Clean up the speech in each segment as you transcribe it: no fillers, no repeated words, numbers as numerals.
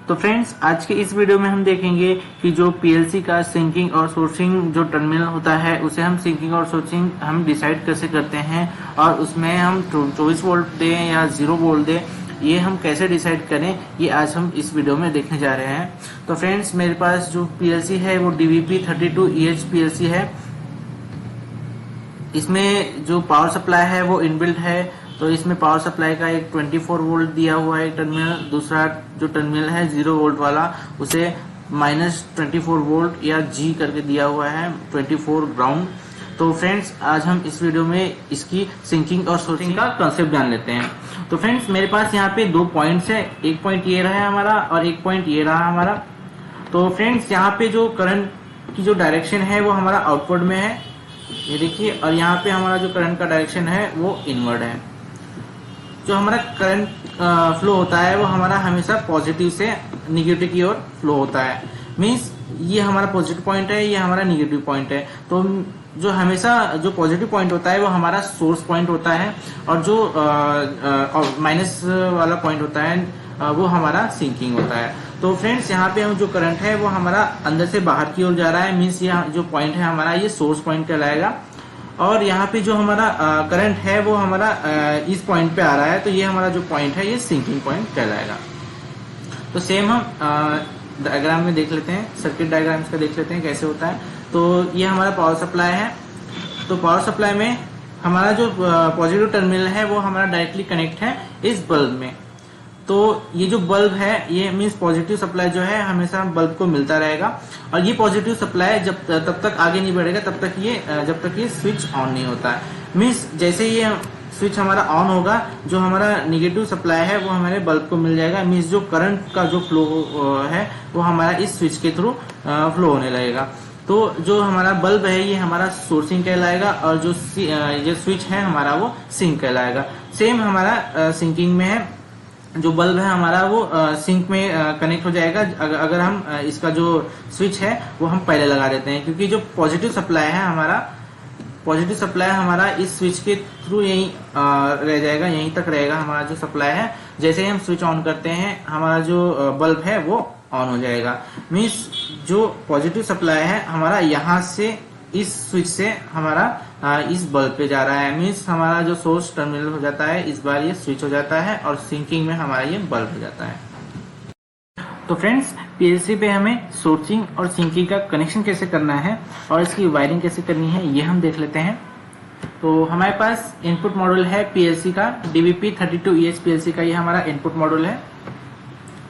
तो फ्रेंड्स, आज के इस वीडियो में हम देखेंगे कि जो पीएलसी का सिंकिंग और सोर्सिंग जो टर्मिनल होता है उसे हम सिंकिंग और सोर्सिंग हम डिसाइड कैसे करते हैं और उसमें हम 24 वोल्ट दें या 0 वोल्ट दें, ये हम कैसे डिसाइड करें, ये आज हम इस वीडियो में देखने जा रहे हैं। तो फ्रेंड्स, मेरे पास जो पीएलसी है वो DVP32EH पीएलसी है। इसमें जो पावर सप्लाई है वो इनबिल्ट है। तो इसमें पावर सप्लाई का एक 24 वोल्ट दिया हुआ है टर्मिनल, दूसरा जो टर्मिनल है 0 वोल्ट वाला उसे -24 वोल्ट या G करके दिया हुआ है, 24 ग्राउंड। तो फ्रेंड्स, आज हम इस वीडियो में इसकी सिंकिंग और सोर्सिंग का कंसेप्ट जान लेते हैं। तो फ्रेंड्स, मेरे पास यहाँ पे 2 पॉइंट्स है, एक पॉइंट ये रहा है हमारा और एक पॉइंट ये रहा हमारा। तो फ्रेंड्स, यहाँ पे जो करंट की जो डायरेक्शन है वो हमारा आउटवर्ड में है, ये देखिए, और यहाँ पे हमारा जो करंट का डायरेक्शन है वो इनवर्ड है। जो हमारा करंट फ्लो होता है वो हमारा हमेशा पॉजिटिव से निगेटिव की ओर फ्लो होता है। मींस ये हमारा पॉजिटिव पॉइंट है, ये हमारा निगेटिव पॉइंट है। तो जो हमेशा जो पॉजिटिव पॉइंट होता है वो हमारा सोर्स पॉइंट होता है और जो माइनस वाला पॉइंट होता है वो हमारा सिंकिंग होता है। तो फ्रेंड्स, यहाँ पे हम जो करंट है वो हमारा अंदर से बाहर की ओर जा रहा है, मीन्स ये जो पॉइंट है हमारा ये सोर्स पॉइंट कहलाएगा। और यहाँ पे जो हमारा करंट है वो हमारा इस पॉइंट पे आ रहा है, तो ये हमारा जो पॉइंट है ये सिंकिंग पॉइंट कहलाएगा। तो सेम हम डायग्राम में देख लेते हैं, सर्किट डायग्राम का देख लेते हैं कैसे होता है। तो ये हमारा पावर सप्लाई है। तो पावर सप्लाई में हमारा जो पॉजिटिव टर्मिनल है वो हमारा डायरेक्टली कनेक्ट है इस बल्ब में। तो ये जो बल्ब है ये मीन्स पॉजिटिव सप्लाई जो है हमेशा बल्ब को मिलता रहेगा, और ये पॉजिटिव सप्लाई तब तक आगे नहीं बढ़ेगा जब तक ये स्विच ऑन नहीं होता है। मीन्स जैसे ये स्विच हमारा ऑन होगा, जो हमारा निगेटिव सप्लाई है वो हमारे बल्ब को मिल जाएगा। मीन्स जो करंट का जो फ्लो है वो हमारा इस स्विच के थ्रू फ्लो होने लगेगा। तो जो हमारा बल्ब है ये हमारा सोर्सिंग कहलाएगा और जो स्विच है हमारा वो सिंक कहलाएगा। सेम हमारा सिंकिंग में है, जो बल्ब है हमारा वो सिंक में कनेक्ट हो जाएगा अगर हम इसका जो स्विच है वो हम पहले लगा देते हैं, क्योंकि जो पॉजिटिव सप्लाई हमारा इस स्विच के थ्रू यहीं रह जाएगा, यहीं तक रहेगा हमारा जो सप्लाई है। जैसे ही हम स्विच ऑन करते हैं हमारा जो बल्ब है वो ऑन हो जाएगा। मीन्स जो पॉजिटिव सप्लाई है हमारा यहाँ से इस स्विच से हमारा इस बल्ब पे जा रहा है। मीन्स हमारा जो सोर्स टर्मिनल हो जाता है, इस बार ये स्विच हो जाता है और सिंकिंग में हमारा ये बल्ब हो जाता है। तो फ्रेंड्स, पीएलसी पे हमें सोर्सिंग और सिंकिंग का कनेक्शन कैसे करना है और इसकी वायरिंग कैसे करनी है ये हम देख लेते हैं। तो हमारे पास इनपुट मॉड्यूल है पीएलसी का, DVP32EH पीएलसी का ये हमारा इनपुट मॉड्यूल है।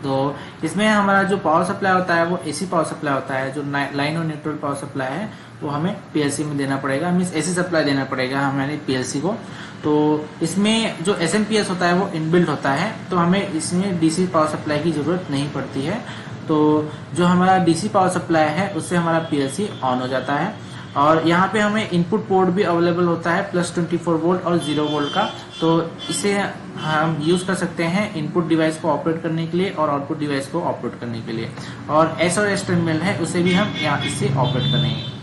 तो इसमें हमारा जो पावर सप्लाई होता है वो एसी पावर सप्लाई होता है। जो लाइन और न्यूट्रल पावर सप्लाई है वो हमें पीएलसी में देना पड़ेगा, मीन्स एसी सप्लाई देना पड़ेगा हमारे पीएलसी को। तो इसमें जो एसएमपीएस होता है वो इनबिल्ट होता है, तो हमें इसमें डीसी पावर सप्लाई की जरूरत नहीं पड़ती है। तो जो हमारा डीसी पावर सप्लाई है उससे हमारा पीएलसी ऑन हो जाता है। और यहाँ पे हमें इनपुट पोर्ट भी अवेलेबल होता है +24 वोल्ट और 0 वोल्ट का। तो इसे हम यूज कर सकते हैं इनपुट डिवाइस को ऑपरेट करने के लिए और आउटपुट डिवाइस को ऑपरेट करने के लिए। और एस और एस टर्मिनल है उसे भी हम यहाँ इससे ऑपरेट करेंगे।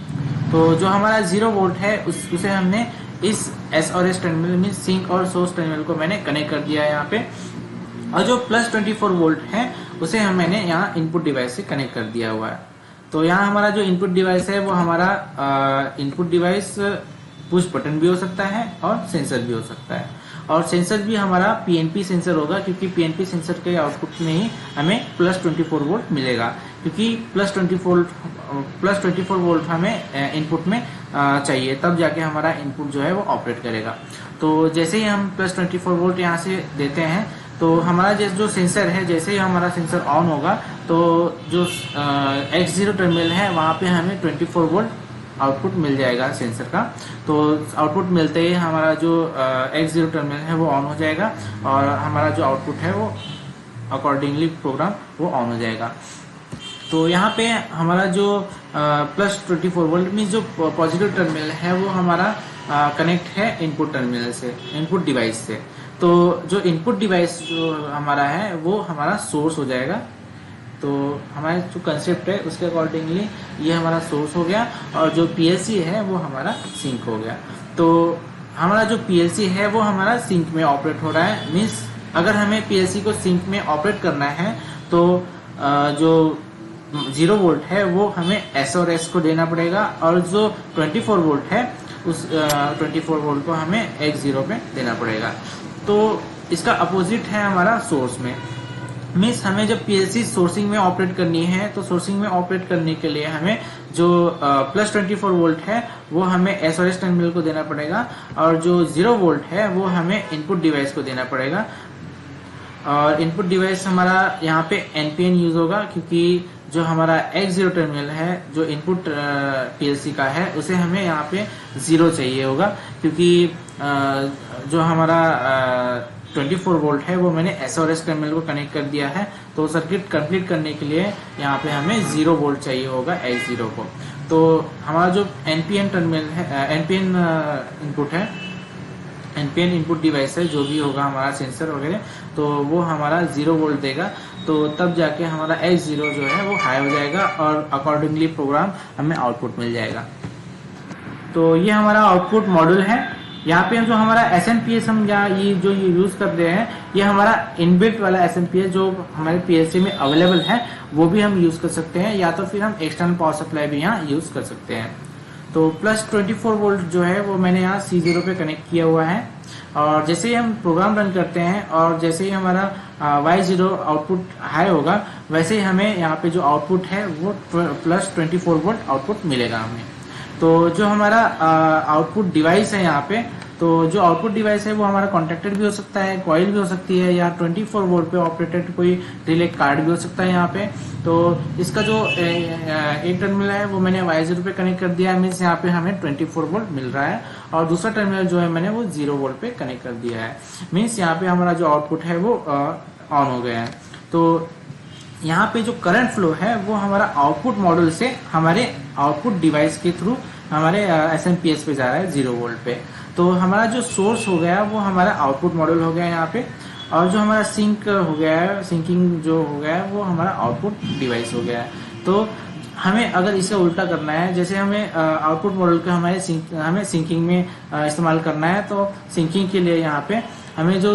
तो जो हमारा 0 वोल्ट है उसे हमने इस एस और एस टर्मिनल में सिंक और सोर्स टर्मिनल को मैंने कनेक्ट कर दिया है यहाँ पे। और जो +24 वोल्ट है उसे मैंने यहाँ इनपुट डिवाइस से कनेक्ट कर दिया हुआ है। तो यहाँ हमारा जो इनपुट डिवाइस है वो हमारा इनपुट डिवाइस पुश बटन भी हो सकता है और सेंसर भी हो सकता है। और सेंसर भी हमारा पीएनपी सेंसर होगा, क्योंकि पीएनपी सेंसर के आउटपुट में ही हमें +24 वोल्ट मिलेगा, क्योंकि +24 वोल्ट हमें इनपुट में चाहिए, तब जाके हमारा इनपुट जो है वो ऑपरेट करेगा। तो जैसे ही हम +24 वोल्ट यहाँ से देते हैं तो हमारा जो सेंसर है, जैसे ही हमारा सेंसर ऑन होगा तो जो X0 टर्मिनल है वहाँ पे हमें 24 वोल्ट आउटपुट मिल जाएगा सेंसर का। तो आउटपुट मिलते ही हमारा जो X0 टर्मिनल है वो ऑन हो जाएगा और हमारा जो आउटपुट है वो अकॉर्डिंगली प्रोग्राम वो ऑन हो जाएगा। तो यहाँ पे हमारा जो +24 वोल्ट मीन्स जो पॉजिटिव टर्मिनल है वो हमारा कनेक्ट है इनपुट टर्मिनल से, इनपुट डिवाइस से। तो जो इनपुट डिवाइस जो हमारा है वो हमारा सोर्स हो जाएगा। तो हमारा जो कंसेप्ट है उसके अकॉर्डिंगली ये हमारा सोर्स हो गया और जो पीएलसी है वो हमारा सिंक हो गया। तो हमारा जो पीएलसी है वो हमारा सिंक में ऑपरेट हो रहा है। मीन्स अगर हमें पीएलसी को सिंक में ऑपरेट करना है तो जो 0 वोल्ट है वो हमें एस और एस को देना पड़ेगा, और जो 24 वोल्ट है उस 24 वोल्ट को हमें X0 पे देना पड़ेगा। तो इसका अपोजिट है हमारा सोर्स में। मीन्स हमें जब पीएलसी सोर्सिंग में ऑपरेट करनी है, तो सोर्सिंग में ऑपरेट करने के लिए हमें जो प्लस 24 वोल्ट है वो हमें एस और एस टर्मिनल को देना पड़ेगा, और जो 0 वोल्ट है वो हमें इनपुट डिवाइस को देना पड़ेगा। और इनपुट डिवाइस हमारा यहाँ पे एनपीएन यूज होगा, क्योंकि जो हमारा X0 टर्मिनल है जो इनपुट पीएलसी का है उसे हमें यहाँ पे 0 चाहिए होगा, क्योंकि जो हमारा 24 वोल्ट है वो मैंने एस और एस टर्मिनल को कनेक्ट कर दिया है, तो सर्किट कंप्लीट करने के लिए यहाँ पे हमें 0 वोल्ट चाहिए होगा X0 को। तो हमारा जो एनपीएन टर्मिनल है, एनपीएन इनपुट है, एनपीएन इनपुट डिवाइस है, जो भी होगा हमारा सेंसर वगैरह, तो वो हमारा 0 वोल्ट देगा। तो तब जाके हमारा X0 जो है वो हाई हो जाएगा और अकॉर्डिंगली प्रोग्राम हमें आउटपुट मिल जाएगा। तो ये हमारा आउटपुट मॉड्यूल है। यहाँ पे जो हमारा SMPS हम ये यूज कर रहे हैं, ये हमारा इनबिल्ट वाला SMPS जो हमारे पीएलसी में अवेलेबल है वो भी हम यूज कर सकते हैं, या तो फिर हम एक्सटर्नल पावर सप्लाई भी यहाँ यूज कर सकते हैं। तो प्लस 24 वोल्ट जो है वो मैंने यहाँ C0 पे कनेक्ट किया हुआ है, और जैसे ही हम प्रोग्राम रन करते हैं और जैसे ही हमारा Y0 आउटपुट हाई होगा, वैसे ही हमें यहाँ पे जो आउटपुट है वो प्लस 24 वोल्ट आउटपुट मिलेगा हमें। तो जो हमारा आउटपुट डिवाइस है यहाँ पे, तो जो आउटपुट डिवाइस है वो हमारा कॉन्टेक्टेड भी हो सकता है, कॉइल भी हो सकती है, या 24 वोल्ट पे ऑपरेटेड कोई रिले कार्ड भी हो सकता है यहाँ पे। तो इसका जो एक टर्मिनल है वो मैंने Y0 पे कनेक्ट कर दिया है, मीन्स यहाँ पे हमें 24 वोल्ट मिल रहा है, और दूसरा टर्मिनल जो है मैंने वो 0 वोल्ट पे कनेक्ट कर दिया है, मीन्स यहाँ पे हमारा जो आउटपुट है वो ऑन हो गया है। तो यहाँ पे जो करंट फ्लो है वो हमारा आउटपुट मॉड्यूल से हमारे आउटपुट डिवाइस के थ्रू हमारे SMPS पे जा रहा है 0 वोल्ट पे। तो हमारा जो सोर्स हो गया वो हमारा आउटपुट मॉड्यूल हो गया यहाँ पे, और जो हमारा सिंक हो गया है, सिंकिंग जो हो गया है वो हमारा आउटपुट डिवाइस हो गया है। तो हमें अगर इसे उल्टा करना है, जैसे हमें आउटपुट मॉड्यूल का हमें सिंकिंग में इस्तेमाल करना है, तो सिंकिंग के लिए यहाँ पे हमें जो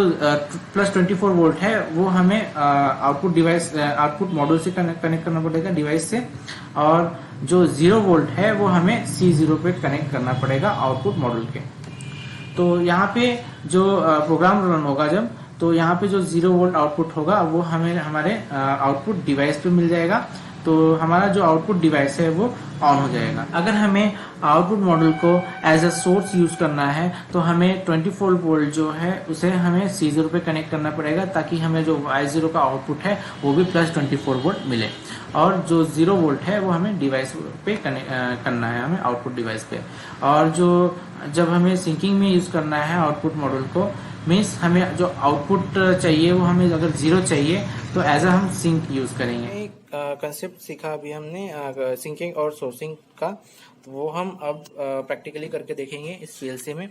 प्लस 24 वोल्ट है वो हमें आउटपुट डिवाइस आउटपुट मॉड्यूल से कनेक्ट करना पड़ेगा डिवाइस से, और जो 0 वोल्ट है वो हमें C0 पे कनेक्ट करना पड़ेगा आउटपुट मॉड्यूल के। तो यहाँ पे जो प्रोग्राम रन होगा जब, तो यहाँ पे जो 0 वोल्ट आउटपुट होगा वो हमें हमारे आउटपुट डिवाइस पे मिल जाएगा, तो हमारा जो आउटपुट डिवाइस है वो ऑन हो जाएगा। अगर हमें आउटपुट मॉड्यूल को एज अ सोर्स यूज करना है तो हमें 24 वोल्ट जो है उसे हमें C0 पे कनेक्ट करना पड़ेगा, ताकि हमें जो Y0 का आउटपुट है वो भी प्लस 24 वोल्ट मिले, और जो 0 वोल्ट है वो हमें डिवाइस पे कनेक्ट करना है, हमें आउटपुट डिवाइस पे। और जो जब हमें सिंकिंग में यूज करना है आउटपुट मॉड्यूल को, मीन्स हमें जो आउटपुट चाहिए वो हमें अगर 0 चाहिए तो एज अ हम सिंक यूज करेंगे। कंसेप्ट सीखा अभी हमने सिंकिंग और सोर्सिंग का, तो वो हम अब प्रैक्टिकली करके देखेंगे इस पीएलसी में।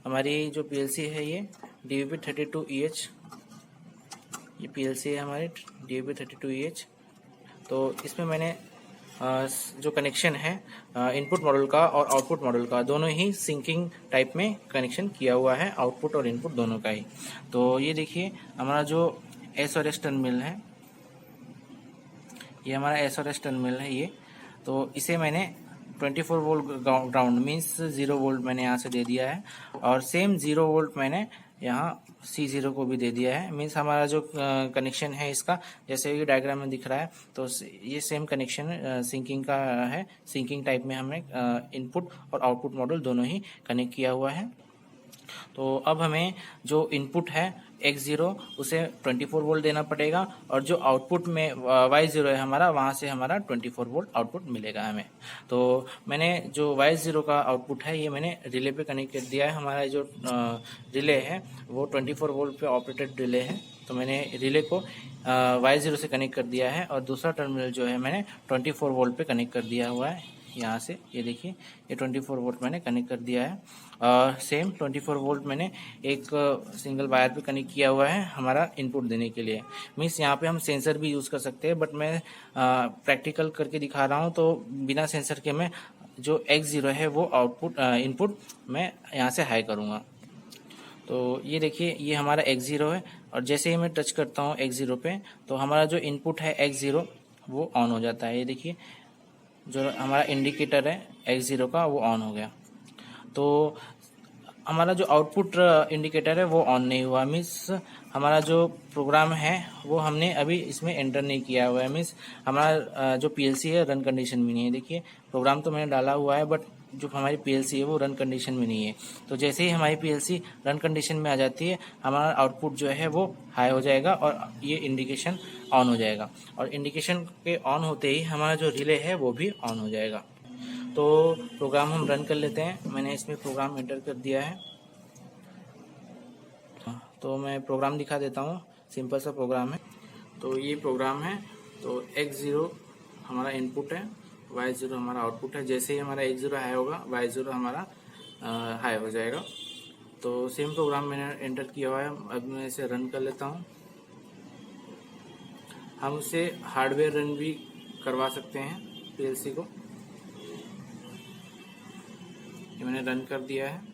हमारी जो पीएलसी है ये DVB32EH, ये पीएलसी है हमारी DVB32EH। तो इसमें मैंने जो कनेक्शन है इनपुट मॉड्यूल का और आउटपुट मॉड्यूल का, दोनों ही सिंकिंग टाइप में कनेक्शन किया हुआ है, आउटपुट और इनपुट दोनों का ही। तो ये देखिए हमारा जो एस और एस टर्मिनल है, ये हमारा एस और एस टर्मिनल है ये। तो इसे मैंने 24 वोल्ट ग्राउंड मीन्स 0 वोल्ट मैंने यहाँ से दे दिया है, और सेम 0 वोल्ट मैंने यहाँ C0 को भी दे दिया है। मीन्स हमारा जो कनेक्शन है इसका, जैसे ये डायग्राम में दिख रहा है, तो ये सेम कनेक्शन सिंकिंग का है। सिंकिंग टाइप में हमने इनपुट और आउटपुट मॉड्यूल दोनों ही कनेक्ट किया हुआ है। तो अब हमें जो इनपुट है X0 उसे 24 वोल्ट देना पड़ेगा, और जो आउटपुट में Y0 है हमारा, वहाँ से हमारा 24 वोल्ट आउटपुट मिलेगा हमें। तो मैंने जो Y0 का आउटपुट है ये मैंने रिले पे कनेक्ट कर दिया है। हमारा जो रिले है वो 24 वोल्ट पे ऑपरेटेड रिले है, तो मैंने रिले को Y0 से कनेक्ट कर दिया है, और दूसरा टर्मिनल जो है मैंने 24 वोल्ट पे कनेक्ट कर दिया हुआ है। यहाँ से ये देखिए ये 24 वोल्ट मैंने कनेक्ट कर दिया है, और सेम 24 वोल्ट मैंने एक सिंगल वायर पे कनेक्ट किया हुआ है हमारा इनपुट देने के लिए। मीन्स यहाँ पे हम सेंसर भी यूज़ कर सकते हैं, बट मैं प्रैक्टिकल करके दिखा रहा हूँ, तो बिना सेंसर के मैं जो X0 है वो आउटपुट इनपुट मैं यहाँ से हाई करूँगा। तो ये देखिए ये हमारा X0 है, और जैसे ही मैं टच करता हूँ X0 पे तो हमारा जो इनपुट है X0 वो ऑन हो जाता है। ये देखिए जो हमारा इंडिकेटर है X0 का वो ऑन हो गया। तो हमारा जो आउटपुट इंडिकेटर है वो ऑन नहीं हुआ, मीन्स हमारा जो प्रोग्राम है वो हमने अभी इसमें एंटर नहीं किया हुआ है, मीन्स हमारा जो पीएलसी है रन कंडीशन में नहीं है। देखिए प्रोग्राम तो मैंने डाला हुआ है बट जो हमारी पीएलसी है वो रन कंडीशन में नहीं है। तो जैसे ही हमारी पीएलसी रन कंडीशन में आ जाती है हमारा आउटपुट जो है वो हाई हो जाएगा और ये इंडिकेशन ऑन हो जाएगा, और इंडिकेशन के ऑन होते ही हमारा जो रिले है वो भी ऑन हो जाएगा। तो प्रोग्राम हम रन कर लेते हैं। मैंने इसमें प्रोग्राम एंटर कर दिया है, तो मैं प्रोग्राम दिखा देता हूँ। सिंपल सा प्रोग्राम है। तो ये प्रोग्राम है। तो X0 हमारा इनपुट है, Y0 हमारा आउटपुट है। जैसे ही हमारा X0 हाई होगा Y0 हमारा हाई हो जाएगा। तो सेम प्रोग्राम मैंने एंटर किया हुआ है। अब मैं इसे रन कर लेता हूँ। हम उसे हार्डवेयर रन भी करवा सकते हैं पीएलसी को। ये मैंने रन कर दिया है।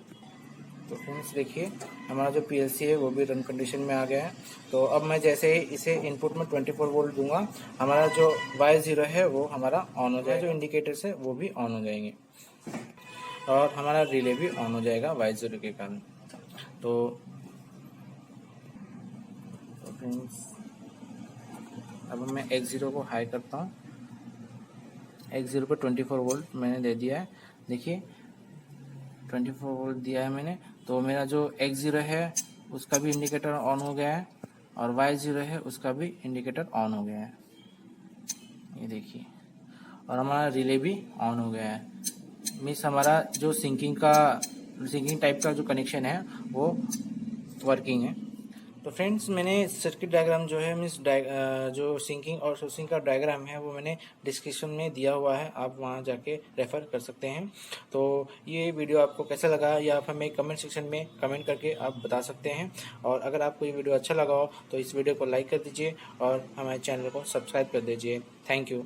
तो फ्रेंड्स देखिए हमारा जो पीएलसी है वो भी रन कंडीशन में आ गया है। तो अब मैं जैसे ही इसे इनपुट में 24 वोल्ट दूंगा हमारा जो Y0 है वो हमारा ऑन हो जाएगा, जो इंडिकेटर्स है वो भी ऑन हो जाएंगे और हमारा रिले भी ऑन हो जाएगा Y0 के कारण। तो फ्रेंड्स अब मैं X0 को हाई करता हूँ। X0 पर 24 वोल्ट मैंने दे दिया है। देखिए 24 वोल्ट दिया है मैंने। तो मेरा जो X0 है उसका भी इंडिकेटर ऑन हो गया है और Y0 है उसका भी इंडिकेटर ऑन हो गया है। ये देखिए, और हमारा रिले भी ऑन हो गया है। मीन्स हमारा जो सिंकिंग टाइप का जो कनेक्शन है वो वर्किंग है। तो फ्रेंड्स मैंने सर्किट डायग्राम जो है मीन्स जो सिंकिंग और सोर्सिंग का डायग्राम है वो मैंने डिस्क्रिप्शन में दिया हुआ है, आप वहां जाके रेफर कर सकते हैं। तो ये वीडियो आपको कैसा लगा या आप हमें कमेंट सेक्शन में कमेंट करके आप बता सकते हैं। और अगर आपको ये वीडियो अच्छा लगा हो तो इस वीडियो को लाइक कर दीजिए और हमारे चैनल को सब्सक्राइब कर दीजिए। Thank you.